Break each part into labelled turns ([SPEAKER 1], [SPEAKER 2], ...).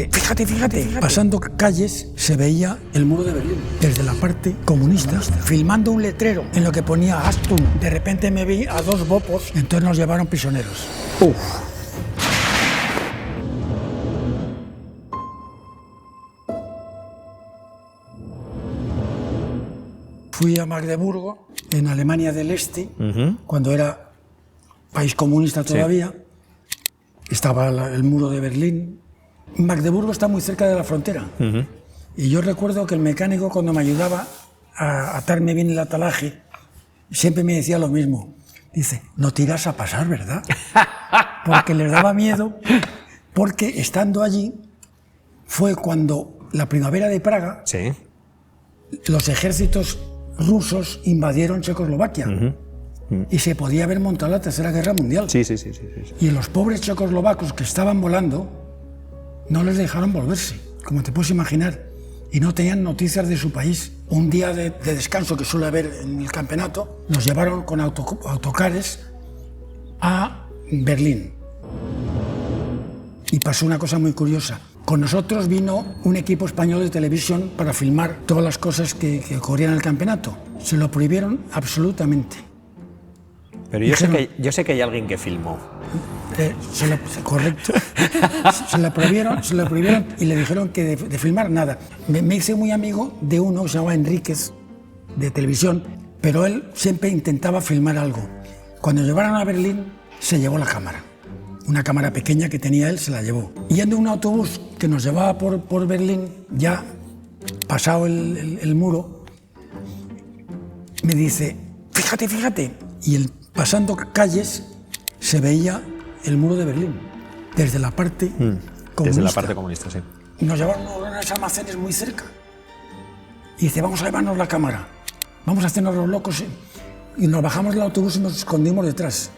[SPEAKER 1] dice, fíjate, pasando calles se veía el muro de Berlín, desde la parte comunista, filmando un letrero en lo que ponía Astum. De repente me vi a dos bopos, entonces nos llevaron prisioneros. Fui a Magdeburgo, en Alemania del Este, cuando era país comunista todavía. Sí. Estaba el muro de Berlín. Magdeburgo está muy cerca de la frontera. Y yo recuerdo que el mecánico, cuando me ayudaba a atarme bien el atalaje, siempre me decía lo mismo. Dice, no te irás a pasar, ¿verdad? Porque les daba miedo, porque estando allí fue cuando la primavera de Praga, sí, los ejércitos rusos invadieron Checoslovaquia. Y se podía haber montado la Tercera Guerra Mundial. Sí. Y los pobres checoslovacos que estaban volando no les dejaron volverse, como te puedes imaginar, y no tenían noticias de su país. Un día de descanso que suele haber en el campeonato, nos llevaron con autocares a Berlín. Y pasó una cosa muy curiosa. Con nosotros vino un equipo español de televisión para filmar todas las cosas que ocurrían en el campeonato. Se lo prohibieron absolutamente.
[SPEAKER 2] Pero yo sé que hay alguien que filmó.
[SPEAKER 1] Correcto. Se la prohibieron y le dijeron que de filmar nada. Me hice muy amigo de uno que se llamaba Enríquez, de televisión, pero él siempre intentaba filmar algo. Cuando llevaron a Berlín, se llevó la cámara. Una cámara pequeña que tenía él, se la llevó. Yendo en un autobús que nos llevaba por Berlín, ya pasado el muro, me dice, fíjate. Y pasando calles se veía el muro de Berlín, desde la parte comunista.
[SPEAKER 2] Desde la parte comunista, sí.
[SPEAKER 1] Nos llevaron a unos almacenes muy cerca. Y dice, vamos a llevarnos la cámara, vamos a hacernos los locos. Y nos bajamos del autobús y nos escondimos detrás.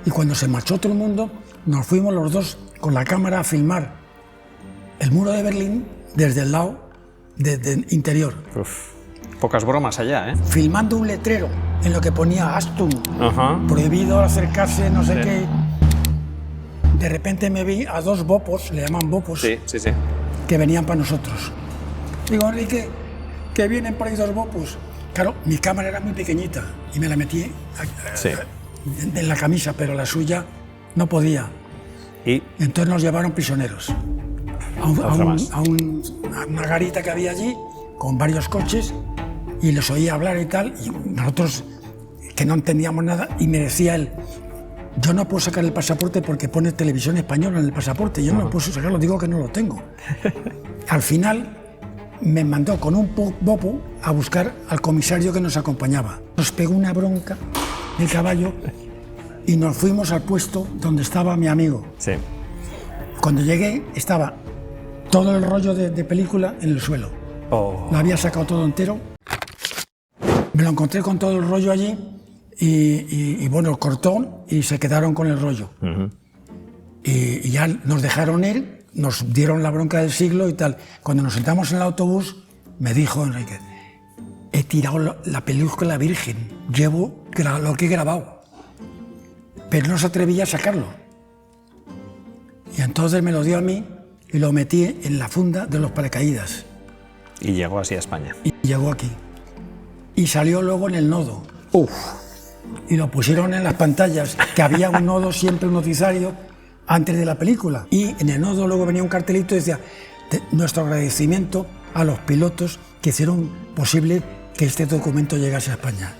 [SPEAKER 1] Y cuando se marchó todo el mundo, nos fuimos los dos con la cámara a filmar el muro de Berlín desde el lado interior.
[SPEAKER 2] Pocas bromas allá, ¿eh?
[SPEAKER 1] Filmando un letrero en lo que ponía Astum, prohibido acercarse, no sé qué. De repente me vi a dos bopos, le llaman bopos, que venían para nosotros. Digo, Enrique, que vienen por ahí dos bopos. Claro, mi cámara era muy pequeñita y me la metí en la camisa, pero la suya no podía.
[SPEAKER 2] ¿Y?
[SPEAKER 1] Entonces nos llevaron prisioneros a una garita que había allí, con varios coches, y les oía hablar y tal, y nosotros que no entendíamos nada, y me decía él, yo no puedo sacar el pasaporte porque pone televisión española en el pasaporte, yo no puedo sacarlo, digo que no lo tengo. Al final me mandó con un bopo a buscar al comisario que nos acompañaba. Nos pegó una bronca el caballo y nos fuimos al puesto donde estaba mi amigo. Sí. Cuando llegué estaba todo el rollo de película en el suelo. Lo había sacado todo entero. Me lo encontré con todo el rollo allí y bueno, cortó y se quedaron con el rollo. Y ya nos dejaron ir, nos dieron la bronca del siglo y tal. Cuando nos sentamos en el autobús, me dijo Enrique, he tirado la película virgen, llevo lo que he grabado, pero no se atrevía a sacarlo. Y entonces me lo dio a mí y lo metí en la funda de los paracaídas.
[SPEAKER 2] Y llegó así a España.
[SPEAKER 1] Y llegó aquí. Y salió luego en el nodo. Y lo pusieron en las pantallas, que había un nodo, siempre un noticiario, antes de la película. Y en el nodo luego venía un cartelito y decía, nuestro agradecimiento a los pilotos que hicieron posible que este documento llegase a España.